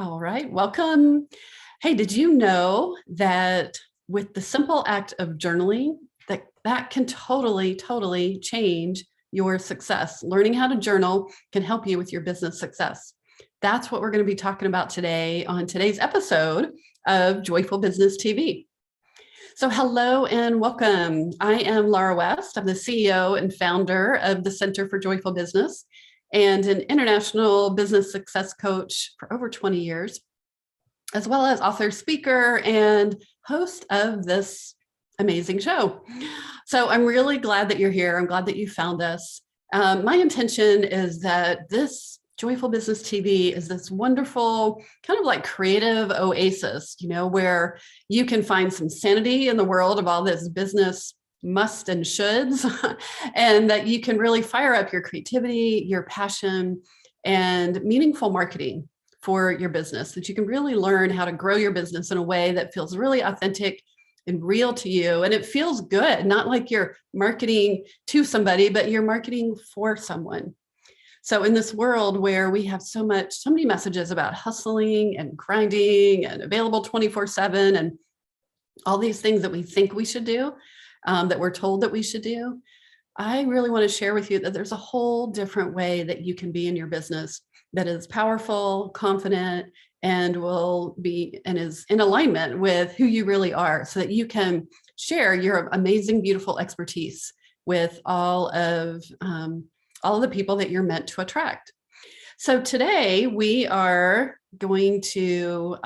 All right, welcome. Hey, did you know that with the simple act of journaling, that can totally change your success? Learning how to journal can help you with your business success. That's what we're going to be talking about today on today's episode of Joyful Business TV. So hello and welcome. I am Laura West. I'm the CEO and founder of the Center for Joyful Business and an international business success coach for over 20 years, as well as author, speaker, and host of this amazing show. So I'm really glad that you're here. I'm glad that you found us. My intention is that this Joyful Business TV is this wonderful kind of like creative oasis, where you can find some sanity in the world of all this business must and shoulds, and that you can really fire up your creativity, your passion, and meaningful marketing for your business, that you can really learn how to grow your business in a way that feels really authentic and real to you. And it feels good, not like you're marketing to somebody, but you're marketing for someone. So in this world where we have so many messages about hustling and grinding and available 24/7 and all these things that we think we should do, that we're told that we should do, I really want to share with you that there's a whole different way that you can be in your business that is powerful, confident, and is in alignment with who you really are, so that you can share your amazing, beautiful expertise with all of the people that you're meant to attract. So today we are going to,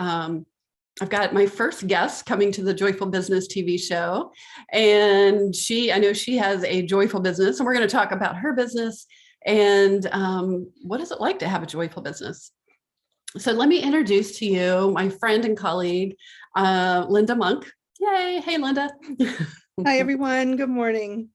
I've got my first guest coming to the Joyful Business TV show, and I know she has a joyful business, and we're going to talk about her business and what is it like to have a joyful business. So let me introduce to you my friend and colleague, Lynda Monk. Yay. Hey, Lynda. Hi, everyone. Good morning,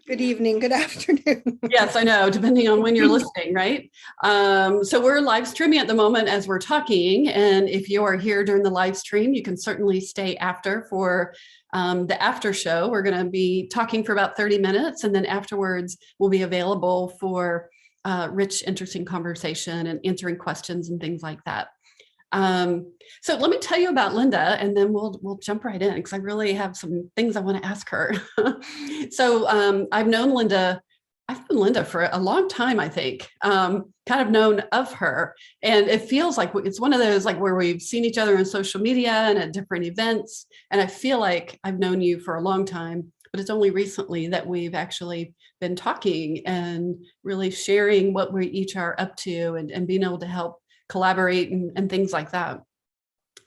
good evening, good afternoon. Yes, I know, depending on when you're listening, right? So we're live streaming at the moment as we're talking. And if you are here during the live stream, you can certainly stay after for the after show. We're going to be talking for about 30 minutes. And then afterwards, we'll be available for rich, interesting conversation and answering questions and things like that. So let me tell you about Lynda, and then we'll jump right in, because I really have some things I want to ask her. So I've known Lynda for a long time, I think, kind of known of her. And it feels like it's one of those like where we've seen each other on social media and at different events. And I feel like I've known you for a long time, but it's only recently that we've actually been talking and really sharing what we each are up to and being able to help collaborate and things like that.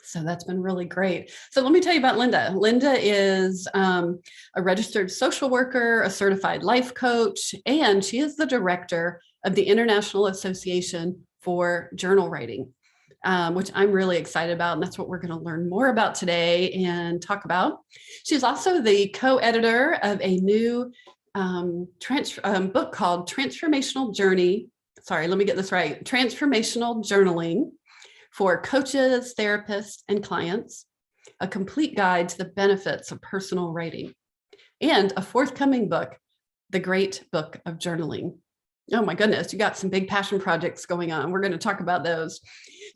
So that's been really great. So let me tell you about Lynda. Lynda is a registered social worker, a certified life coach, and she is the director of the International Association for Journal Writing, which I'm really excited about. And that's what we're going to learn more about today and talk about. She's also the co-editor of a new book called Transformational Journey. Sorry, let me get this right. Transformational Journaling for Coaches, Therapists, and Clients, a complete guide to the benefits of personal writing, and a forthcoming book, The Great Book of Journaling. Oh my goodness, you got some big passion projects going on. We're going to talk about those.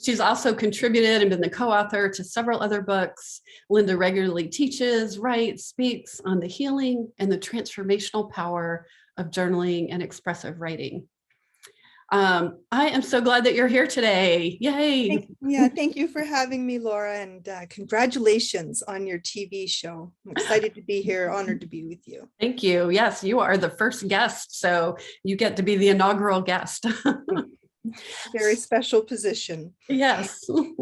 She's also contributed and been the co-author to several other books. Lynda regularly teaches, writes, speaks on the healing and the transformational power of journaling and expressive writing. I am so glad that you're here today. Yay. Thank you for having me, Laura, and congratulations on your TV show. I'm excited to be here, honored to be with you. Thank you. Yes, you are the first guest, so you get to be the inaugural guest. Very special position. Yes. So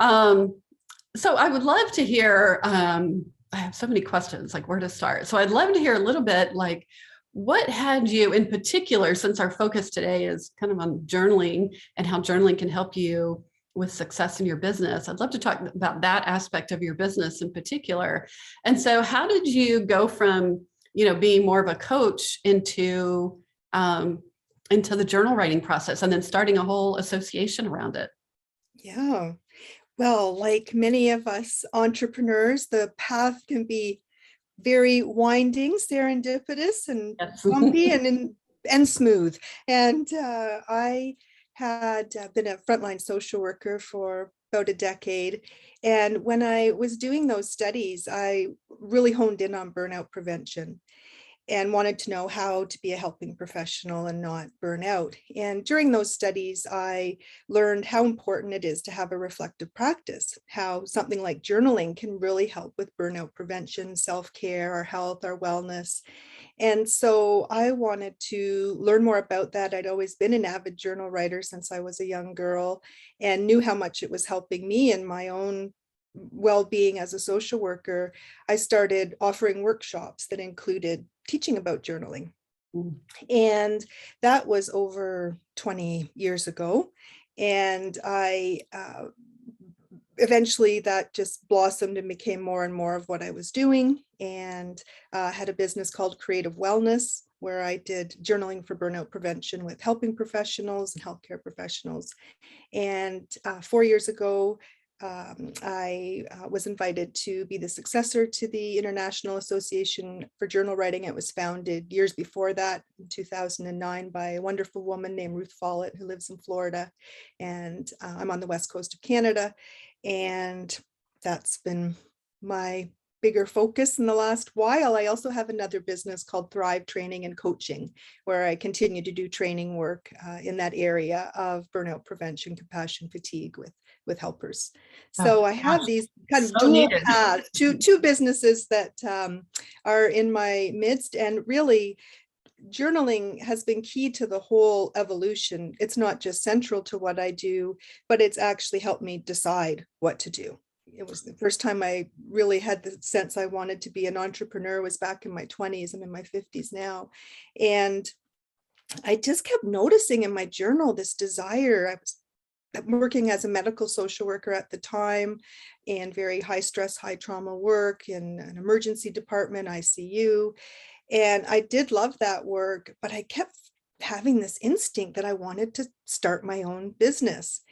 I would love to hear, I have so many questions, like where to start. So I'd love to hear a little bit like, what had you in particular, since our focus today is kind of on journaling and how journaling can help you with success in your business. I'd love to talk about that aspect of your business in particular. And so how did you go from, being more of a coach into the journal writing process and then starting a whole association around it? Yeah, well, like many of us entrepreneurs, the path can be very winding, serendipitous, and bumpy and smooth. And I had been a frontline social worker for about a decade. And when I was doing those studies, I really honed in on burnout prevention and wanted to know how to be a helping professional and not burn out. And during those studies, I learned how important it is to have a reflective practice, how something like journaling can really help with burnout prevention, self-care, our health, our wellness. And so I wanted to learn more about that. I'd always been an avid journal writer since I was a young girl and knew how much it was helping me in my own well-being as a social worker. I started offering workshops that included teaching about journaling. Mm. And that was over 20 years ago. And I eventually that just blossomed and became more and more of what I was doing, and had a business called Creative Wellness, where I did journaling for burnout prevention with helping professionals and healthcare professionals. And 4 years ago, I was invited to be the successor to the International Association for Journal Writing. It was founded years before that, in 2009, by a wonderful woman named Ruth Follett, who lives in Florida. And I'm on the West Coast of Canada. And that's been my bigger focus in the last while. I also have another business called Thrive Training and Coaching, where I continue to do training work in that area of burnout prevention, compassion, fatigue with helpers. So Oh, I have gosh, these kind of so dual needed. paths, two businesses that are in my midst. And really, journaling has been key to the whole evolution. It's not just central to what I do, but it's actually helped me decide what to do. It was the first time I really had the sense I wanted to be an entrepreneur was back in my 20s. I'm in my 50s now. And I just kept noticing in my journal this desire. I was working as a medical social worker at the time, and very high stress, high trauma work in an emergency department, ICU. And I did love that work, but I kept having this instinct that I wanted to start my own business.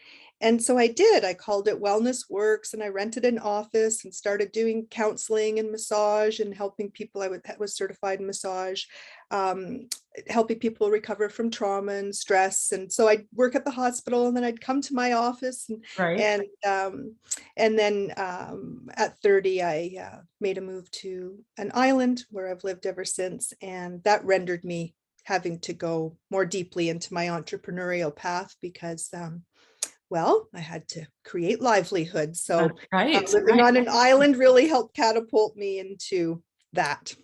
And so I did. I called it Wellness Works, and I rented an office and started doing counseling and massage and helping people. I was certified in massage, helping people recover from trauma and stress. And so I'd work at the hospital, and then I'd come to my office, Right. and then at 30, I made a move to an island where I've lived ever since. And that rendered me having to go more deeply into my entrepreneurial path because well, I had to create livelihood. So That's right. living Right. on an island really helped catapult me into that.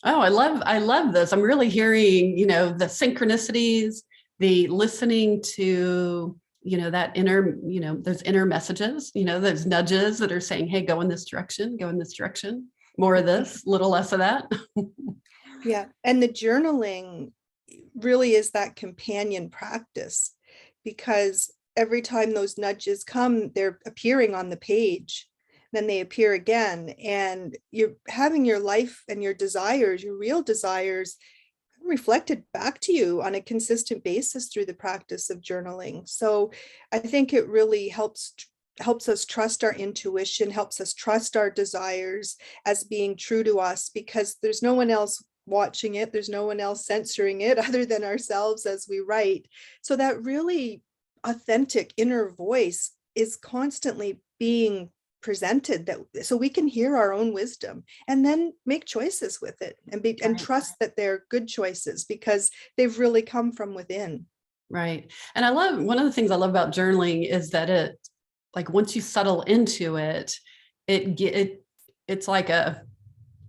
Oh, I love this. I'm really hearing, the synchronicities, the listening to, that inner, those inner messages, those nudges that are saying, hey, go in this direction, more of this, little less of that. Yeah. And the journaling really is that companion practice, because every time those nudges come, they're appearing on the page, then they appear again, and you're having your life and your desires, your real desires, reflected back to you on a consistent basis through the practice of journaling. So I think it really helps us trust our intuition, helps us trust our desires as being true to us, because there's no one else watching it, there's no one else censoring it other than ourselves as we write. So that really authentic inner voice is constantly being presented, that so we can hear our own wisdom and then make choices with it, and trust that they're good choices because they've really come from within. Right. And one of the things I love about journaling is that like once you settle into it, it's like a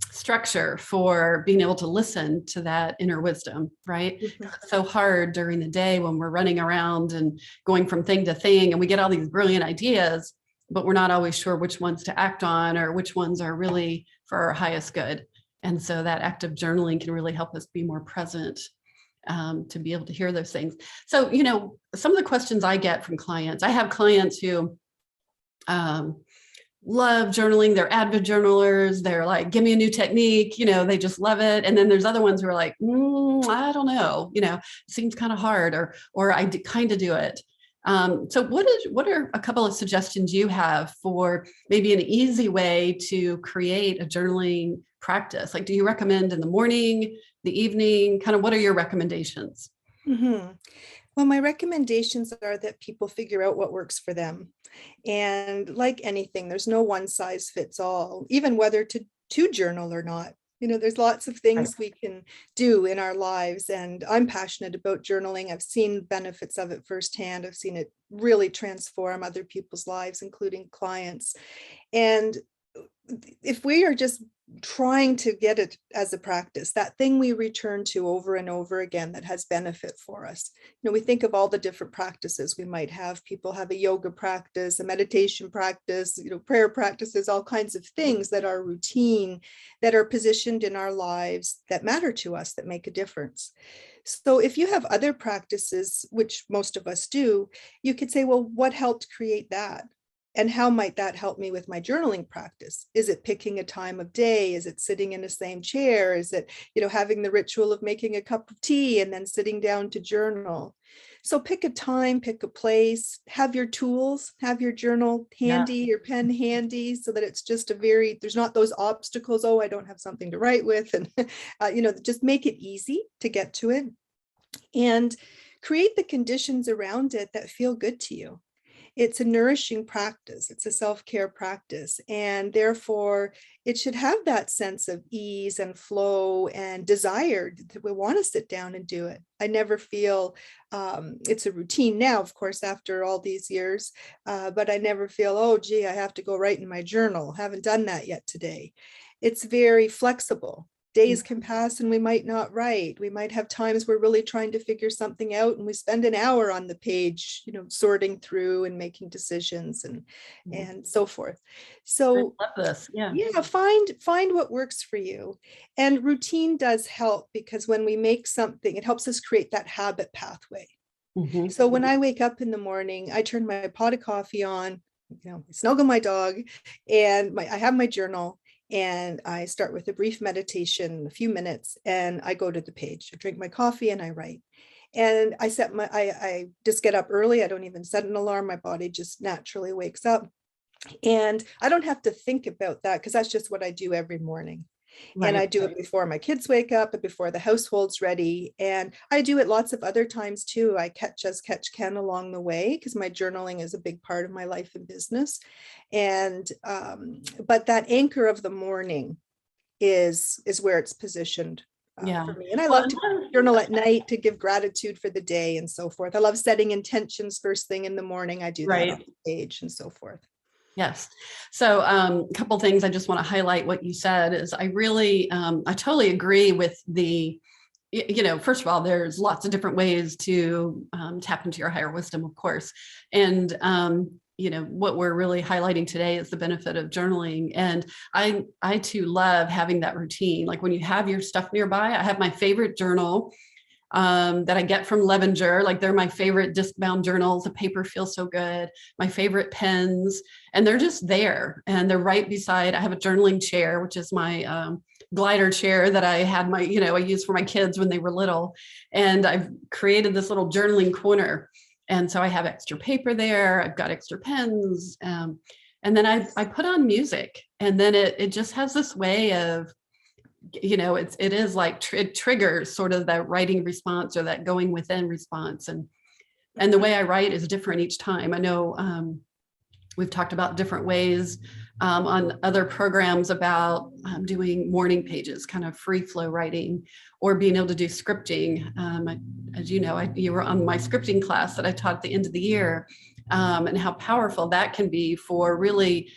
structure for being able to listen to that inner wisdom, right? Mhm. It's so hard during the day when we're running around and going from thing to thing, and we get all these brilliant ideas, but we're not always sure which ones to act on or which ones are really for our highest good. And so that active journaling can really help us be more present, to be able to hear those things. So, some of the questions I get from clients, I have clients who love journaling. They're avid journalers. They're like, give me a new technique, they just love it. And then there's other ones who are like, I don't know, it seems kind of hard, or I kind of do it. So what are a couple of suggestions you have for maybe an easy way to create a journaling practice? Like, do you recommend in the morning, the evening, kind of what are your recommendations? Mm-hmm. Well, my recommendations are that people figure out what works for them. And like anything, there's no one size fits all, even whether to journal or not. There's lots of Right. things we can do in our lives. And I'm passionate about journaling. I've seen benefits of it firsthand. I've seen it really transform other people's lives, including clients. And if we are just trying to get it as a practice, that thing we return to over and over again that has benefit for us. We think of all the different practices we might have. People have a yoga practice, a meditation practice, prayer practices, all kinds of things that are routine, that are positioned in our lives that matter to us, that make a difference. So if you have other practices, which most of us do, you could say, well, what helped create that? And how might that help me with my journaling practice? Is it picking a time of day? Is it sitting in the same chair? Is it, having the ritual of making a cup of tea and then sitting down to journal? So pick a time, pick a place, have your tools, have your journal handy, your pen handy, so that it's just there's not those obstacles. Oh, I don't have something to write with. And, just make it easy to get to it and create the conditions around it that feel good to you. It's a nourishing practice. It's a self-care practice. And therefore, it should have that sense of ease and flow and desire that we want to sit down and do it. I never feel it's a routine now, of course, after all these years, but I never feel, oh, gee, I have to go write in my journal. Haven't done that yet today. It's very flexible. Days can pass and we might not write. We might have times we're really trying to figure something out and we spend an hour on the page, sorting through and making decisions and so forth. So I love this. Yeah. yeah, find what works for you. And routine does help, because when we make something, it helps us create that habit pathway. Mhm. So when I wake up in the morning, I turn my pot of coffee on, snuggle my dog, and I have my journal. And I start with a brief meditation, a few minutes, and I go to the page. I drink my coffee and I write. And I just get up early. I don't even set an alarm. My body just naturally wakes up. And I don't have to think about that, because that's just what I do every morning. And I Right. do it before my kids wake up and before the household's ready. And I do it lots of other times too. I catch can along the way, because my journaling is a big part of my life and business. And but that anchor of the morning is where it's positioned Yeah. for me. And I Well, love to journal at night to give gratitude for the day and so forth. I love setting intentions first thing in the morning. I do that on right. the page and so forth. Yes. So a couple things I just want to highlight what you said is I really, I totally agree with first of all, there's lots of different ways to tap into your higher wisdom, of course. And, what we're really highlighting today is the benefit of journaling. And I too love having that routine. Like when you have your stuff nearby, I have my favorite journal that I get from Levenger. Like they're my favorite disc bound journals. The paper feels so good. My favorite pens, and they're just there. And they're right beside. I have a journaling chair, which is my glider chair that I had I used for my kids when they were little. And I've created this little journaling corner. And so I have extra paper there. I've got extra pens. And then I put on music, and then it just has this way of it is like it triggers sort of that writing response or that going within response. And the way I write is different each time. I know we've talked about different ways on other programs about doing morning pages, kind of free flow writing, or being able to do scripting. As you know, you were on my scripting class that I taught at the end of the year, and how powerful that can be for really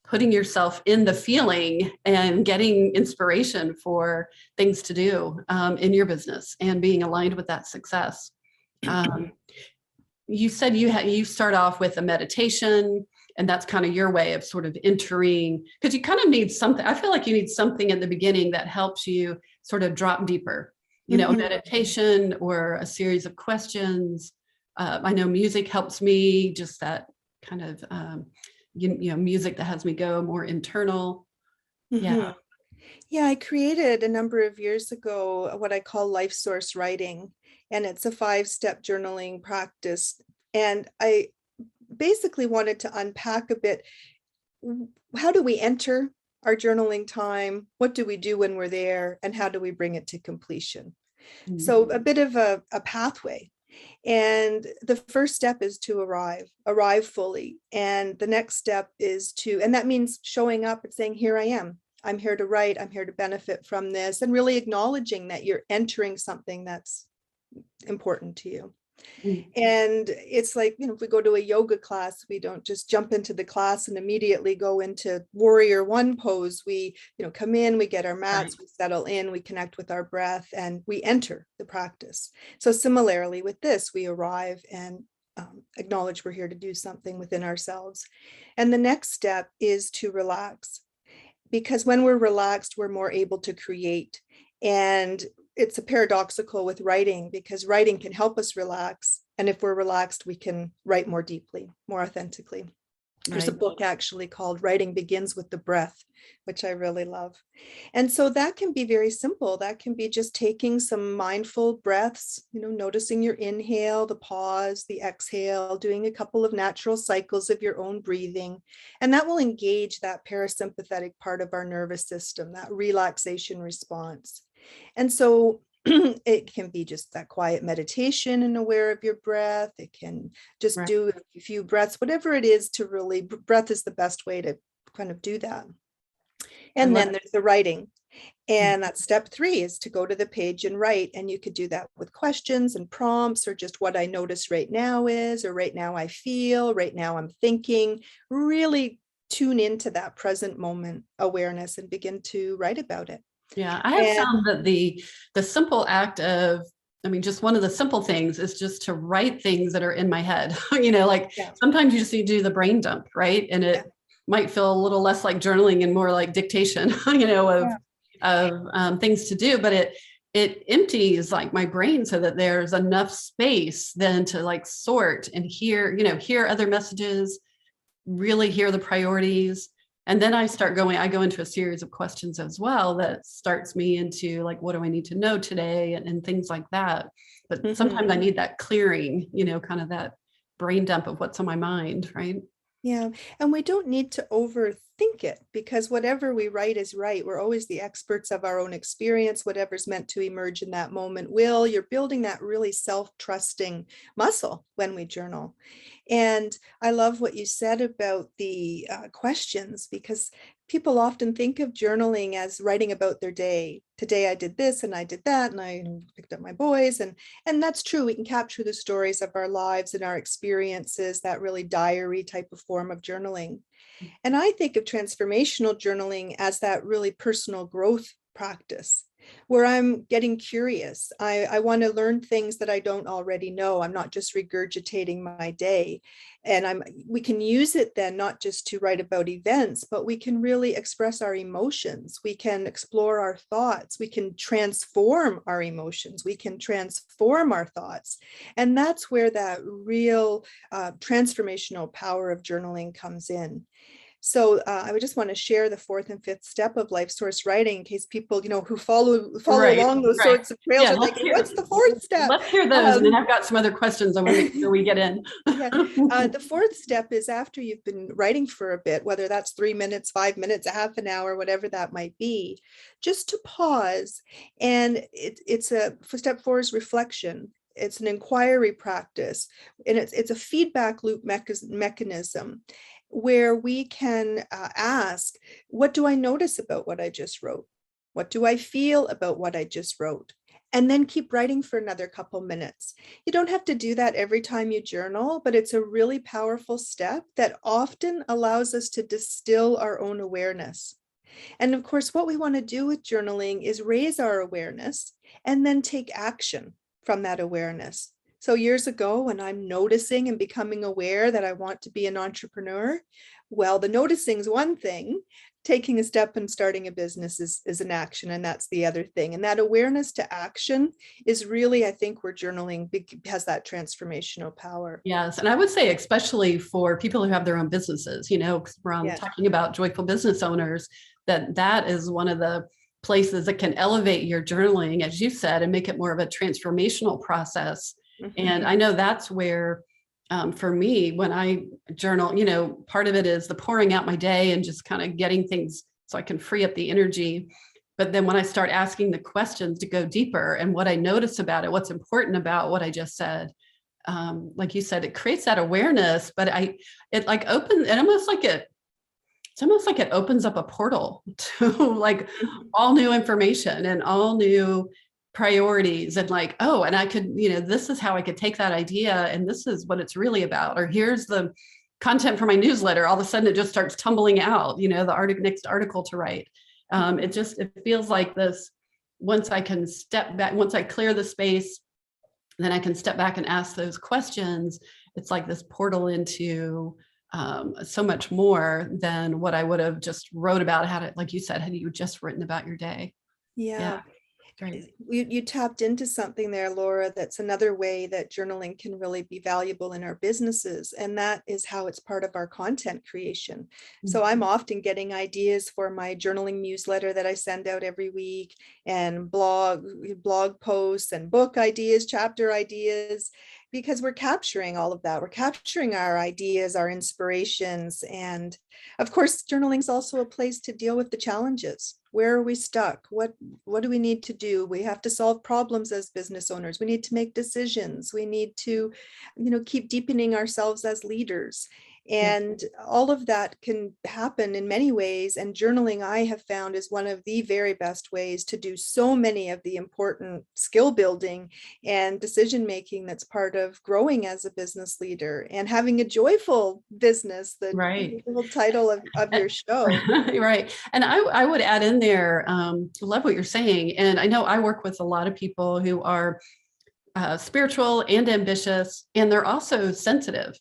putting yourself in the feeling and getting inspiration for things to do in your business and being aligned with that success. You said you start off with a meditation, and that's kind of your way of sort of entering, because you kind of need something. I feel like you need something in the beginning that helps you sort of drop deeper, meditation or a series of questions. I know music helps me, just that kind of music that has me go more internal. Yeah. Yeah, I created a number of years ago what I call life source writing, and it's a 5-step journaling practice. And I basically wanted to unpack a bit, how do we enter our journaling time? What do we do when we're there? And how do we bring it to completion? So a bit of a pathway. And the first step is to arrive fully. And the next step is and that means showing up and saying, here I am. I'm here to write. I'm here to benefit from this, and really acknowledging that you're entering something that's important to you. And it's like, if we go to a yoga class, we don't just jump into the class and immediately go into warrior one pose. We, come in, we get our mats, we settle in, we connect with our breath, and we enter the practice. So similarly with this, we arrive and acknowledge we're here to do something within ourselves. And the next step is to relax, because when we're relaxed, we're more able to create. And it's a paradoxical with writing, because writing can help us relax. And if we're relaxed, we can write more deeply, more authentically. There's a book actually called Writing Begins with the Breath, which I really love. And so that can be very simple. That can be just taking some mindful breaths, noticing your inhale, the pause, the exhale, doing a couple of natural cycles of your own breathing. And that will engage that parasympathetic part of our nervous system, that relaxation response. And so it can be just that quiet meditation and aware of your breath. It can just do a few breaths, whatever it is to really, breath is the best way to kind of do that. And then there's the writing. And that's step 3, is to go to the page and write. And you could do that with questions and prompts, or just what I notice right now is, or right now I feel, right now I'm thinking. Really tune into that present moment awareness and begin to write about it. Yeah, I have found that the simple act of, just one of the simple things is just to write things that are in my head. Sometimes you just need to do the brain dump, right? And it might feel a little less like journaling and more like dictation, of things to do. But it empties like my brain so that there's enough space then to like sort and hear other messages, really hear the priorities. And then I go into a series of questions as well that starts me into like, what do I need to know today, and things like that. But sometimes I need that clearing, kind of that brain dump of what's on my mind, right? Yeah. And we don't need to overthink it, because whatever we write is right. We're always the experts of our own experience. Whatever's meant to emerge in that moment will. You're building that really self-trusting muscle when we journal. And I love what you said about the questions, because people often think of journaling as writing about their day. Today I did this and I did that, and I picked up my boys. And that's true. We can capture the stories of our lives and our experiences, that really diary type of form of journaling. And I think of transformational journaling as that really personal growth practice, where I'm getting curious. I want to learn things that I don't already know. I'm not just regurgitating my day. And we can use it then not just to write about events, but we can really express our emotions. We can explore our thoughts. We can transform our emotions. We can transform our thoughts. And that's where that real transformational power of journaling comes in. So I would just want to share the 4th and 5th step of life source writing, in case people, who follow along those sorts of trails are thinking, what's the 4th step? Let's hear those. And then I've got some other questions I want to make sure we get in. The 4th step is after you've been writing for a bit, whether that's 3 minutes, 5 minutes, a half an hour, whatever that might be, just to pause. And step 4 is reflection. It's an inquiry practice, and it's a feedback loop mechanism, where we can ask, what do I notice about what I just wrote? What do I feel about what I just wrote? And then keep writing for another couple minutes. You don't have to do that every time you journal, but it's a really powerful step that often allows us to distill our own awareness. And of course, what we want to do with journaling is raise our awareness and then take action from that awareness. So years ago, when I'm noticing and becoming aware that I want to be an entrepreneur, well, the noticing is one thing. Taking a step and starting a business is an action, and that's the other thing. And that awareness to action is really, I think, where journaling has that transformational power. Yes. And I would say, especially for people who have their own businesses, because we're talking about joyful business owners, that is one of the places that can elevate your journaling, as you said, and make it more of a transformational process. And I know that's where, for me, when I journal, part of it is the pouring out my day and just kind of getting things so I can free up the energy. But then when I start asking the questions to go deeper and what I notice about it, what's important about what I just said, like you said, it creates that awareness, but it like opens, and it's almost like it opens up a portal to like all new information and all new priorities, and like, oh, and I could, this is how I could take that idea and this is what it's really about, or here's the content for my newsletter. All of a sudden it just starts tumbling out, the next article to write. It feels like this, once I can step back, once I clear the space, then I can step back and ask those questions. It's like this portal into so much more than what I would have just wrote about, like you said, had you just written about your day. Yeah. Great. You tapped into something there, Laura. That's another way that journaling can really be valuable in our businesses. And that is how it's part of our content creation. So I'm often getting ideas for my journaling newsletter that I send out every week, and blog posts and book ideas, chapter ideas, because we're capturing all of that. We're capturing our ideas, our inspirations. And of course, journaling is also a place to deal with the challenges. Where are we stuck? What do we need to do? We have to solve problems as business owners. We need to make decisions. We need to, keep deepening ourselves as leaders. And all of that can happen in many ways. And journaling, I have found, is one of the very best ways to do so many of the important skill building and decision making that's part of growing as a business leader and having a joyful business, the whole title of your show. Right. And I would add in there, love what you're saying. And I know I work with a lot of people who are spiritual and ambitious, and they're also sensitive.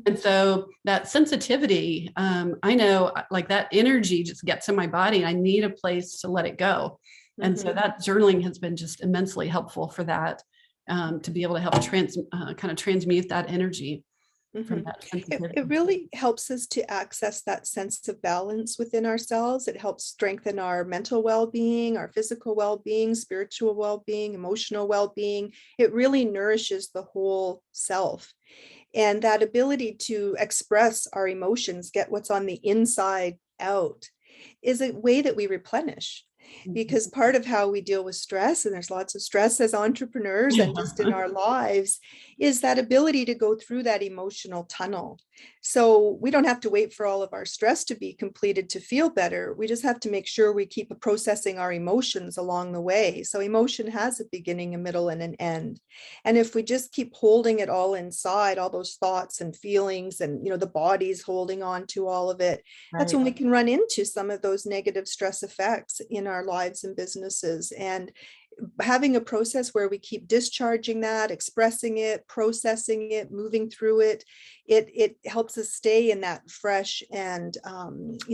And so that sensitivity, I know, like, that energy just gets in my body and I need a place to let it go. And so that journaling has been just immensely helpful for that, to be able to help kind of transmute that energy. From that sensitivity. It really helps us to access that sense of balance within ourselves. It helps strengthen our mental well-being, our physical well-being, spiritual well-being, emotional well-being. It really nourishes the whole self. And that ability to express our emotions, get what's on the inside out, is a way that we replenish. Because part of how we deal with stress, and there's lots of stress as entrepreneurs and just in our lives, is that ability to go through that emotional tunnel. So we don't have to wait for all of our stress to be completed to feel better. We just have to make sure we keep processing our emotions along the way. So emotion has a beginning, a middle, and an end. And if we just keep holding it all inside, all those thoughts and feelings, and the body's holding on to all of it, that's when we can run into some of those negative stress effects in our lives and businesses. And having a process where we keep discharging that, expressing it, processing it, moving through it, it helps us stay in that fresh and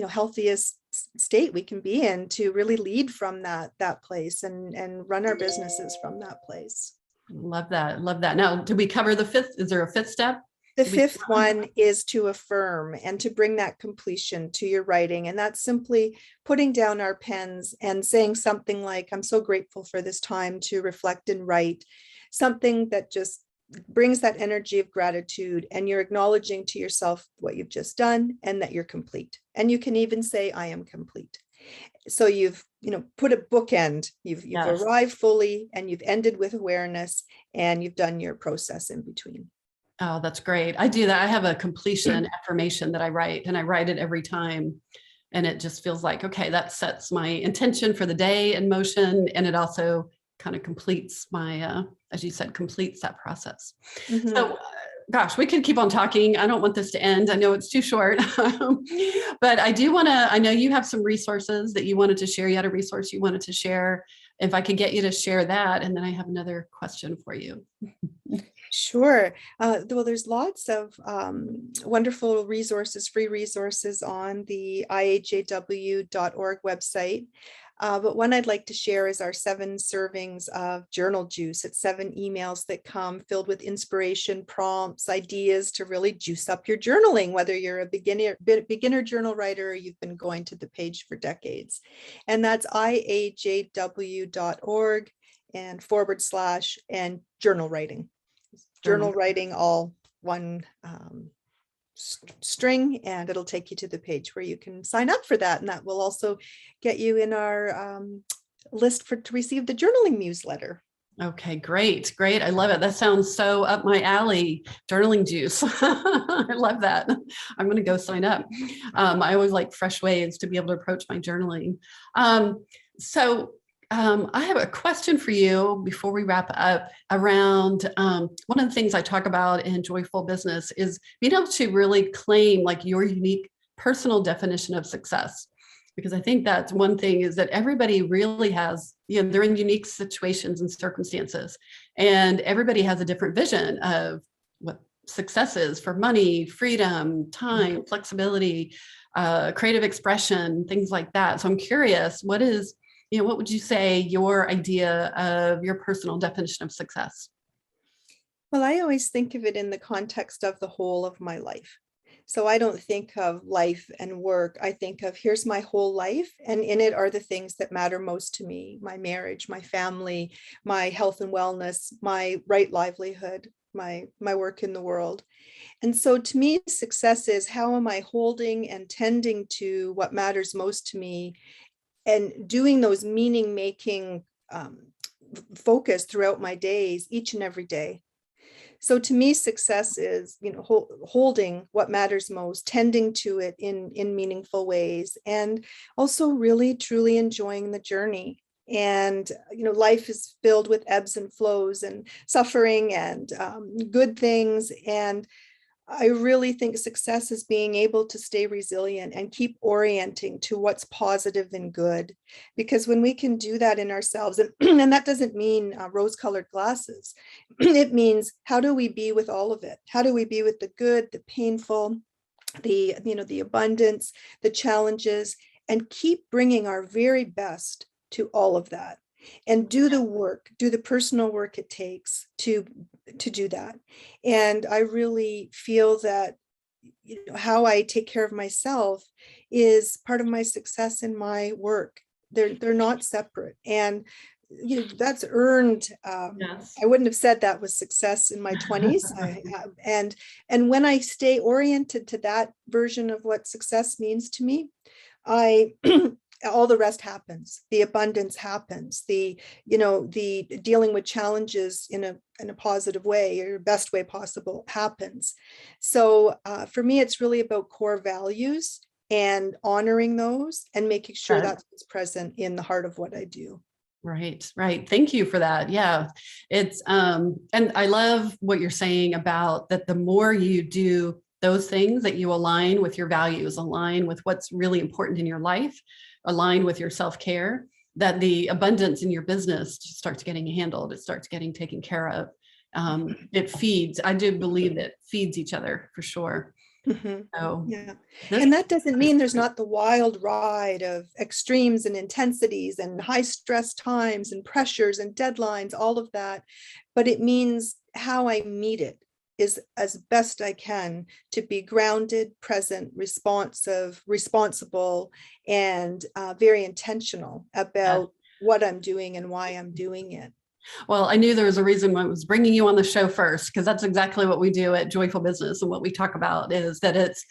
healthiest state we can be in, to really lead from that place and run our businesses from that place. Love that. Love that. Now, did we cover the fifth? Is there a fifth step? The fifth one is to affirm and to bring that completion to your writing. And that's simply putting down our pens and saying something like, I'm so grateful for this time to reflect and write, something that just brings that energy of gratitude, and you're acknowledging to yourself what you've just done and that you're complete. And you can even say, I am complete. So you've, put a bookend, you've arrived fully, and you've ended with awareness, and you've done your process in between. Oh, that's great. I do that. I have a completion affirmation that I write, and I write it every time. And it just feels like, okay, that sets my intention for the day in motion. And it also kind of completes my, as you said, completes that process. So, gosh, we could keep on talking. I don't want this to end. I know it's too short, but I do want to, I know you have some resources that you wanted to share. You had a resource you wanted to share. If I could get you to share that, and then I have another question for you. Sure. Well, there's lots of wonderful resources, free resources on the IAJW.org website. But one I'd like to share is our 7 servings of journal juice. It's 7 emails that come filled with inspiration, prompts, ideas to really juice up your journaling, whether you're a beginner journal writer or you've been going to the page for decades. And that's IAJW.org and / and journal writing. Journal writing, all one string, and it'll take you to the page where you can sign up for that. And that will also get you in our list to receive the journaling newsletter. Okay, great. Great. I love it. That sounds so up my alley. Journaling juice. I love that. I'm going to go sign up. I always like fresh ways to be able to approach my journaling. I have a question for you before we wrap up around one of the things I talk about in Joyful Business is being able to really claim like your unique personal definition of success. Because I think that's one thing is that everybody really has, they're in unique situations and circumstances, and everybody has a different vision of what success is for money, freedom, time, flexibility, creative expression, things like that. So I'm curious, what would you say your idea of your personal definition of success? Well, I always think of it in the context of the whole of my life. So I don't think of life and work. I think of here's my whole life, and in it are the things that matter most to me: my marriage, my family, my health and wellness, my right livelihood, my work in the world. And so to me, success is how am I holding and tending to what matters most to me and doing those meaning making focus throughout my days, each and every day. So to me, success is, holding what matters most, tending to it in meaningful ways, and also really truly enjoying the journey. And life is filled with ebbs and flows and suffering and good things. And I really think success is being able to stay resilient and keep orienting to what's positive and good. Because when we can do that in ourselves, and that doesn't mean rose-colored glasses, it means how do we be with all of it? How do we be with the good, the painful, the abundance, the challenges, and keep bringing our very best to all of that, and do the work, do the personal work it takes to do that. And I really feel that how I take care of myself is part of my success in my work. They're not separate, and that's earned. Yes. I wouldn't have said that was success in my 20s. And when I stay oriented to that version of what success means to me, I all the rest happens. The abundance happens. The dealing with challenges in a positive way, or best way possible, happens. So for me, it's really about core values and honoring those and making sure that's what's present in the heart of what I do. Right. Thank you for that. Yeah. It's, and I love what you're saying about that. The more you do those things that you align with your values, align with what's really important in your life, align with your self-care, that the abundance in your business starts getting handled. It starts getting taken care of. It feeds. I do believe it feeds each other for sure. Mm-hmm. So, yeah. And that doesn't mean there's not the wild ride of extremes and intensities and high stress times and pressures and deadlines, all of that. But it means how I meet it is as best I can to be grounded, present, responsive, responsible, and very intentional about what I'm doing and why I'm doing it. Well, I knew there was a reason why I was bringing you on the show first, because that's exactly what we do at Joyful Business. And what we talk about is that it's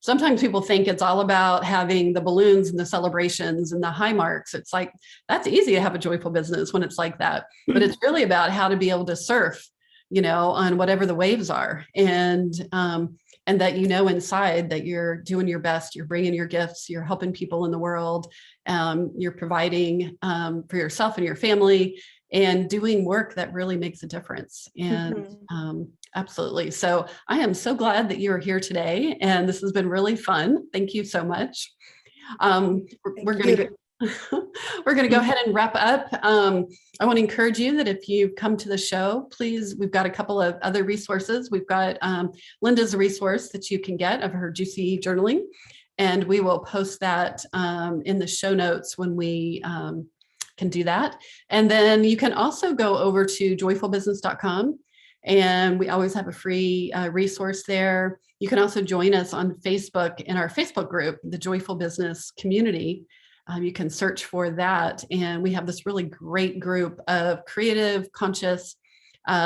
sometimes people think it's all about having the balloons and the celebrations and the high marks. It's like, that's easy to have a joyful business when it's like that. But it's really about how to be able to surf, on whatever the waves are. And that, inside that you're doing your best, you're bringing your gifts, you're helping people in the world, you're providing for yourself and your family, and doing work that really makes a difference. And absolutely. So I am so glad that you're here today, and this has been really fun. Thank you so much. We're going to we're going to go ahead and wrap up. I want to encourage you that if you've come to the show, please, we've got a couple of other resources. We've got Lynda's resource that you can get of her juicy journaling, and we will post that in the show notes when we can do that. And then you can also go over to joyfulbusiness.com, and we always have a free resource there. You can also join us on Facebook in our Facebook group, the Joyful Business Community. You can search for that. And we have this really great group of creative, conscious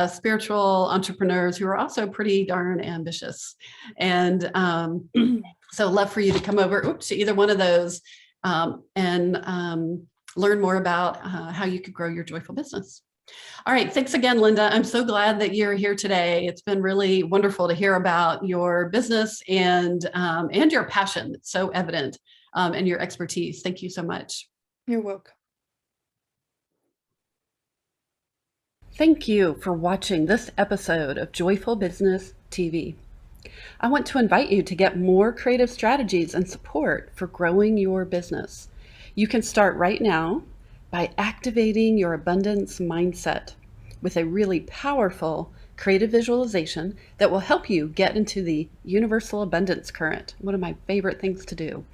spiritual entrepreneurs who are also pretty darn ambitious. And so love for you to come over to either one of those and learn more about how you could grow your joyful business. All right. Thanks again, Lynda. I'm so glad that you're here today. It's been really wonderful to hear about your business and your passion. It's so evident, and your expertise. Thank you so much. You're welcome. Thank you for watching this episode of Joyful Business TV. I want to invite you to get more creative strategies and support for growing your business. You can start right now by activating your abundance mindset with a really powerful creative visualization that will help you get into the universal abundance current, one of my favorite things to do.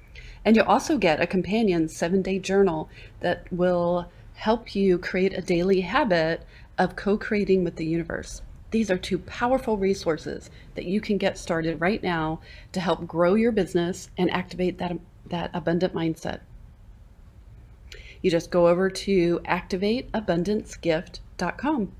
And you'll also get a companion 7-day journal that will help you create a daily habit of co-creating with the universe. These are 2 powerful resources that you can get started right now to help grow your business and activate that abundant mindset. You just go over to activateabundancegift.com.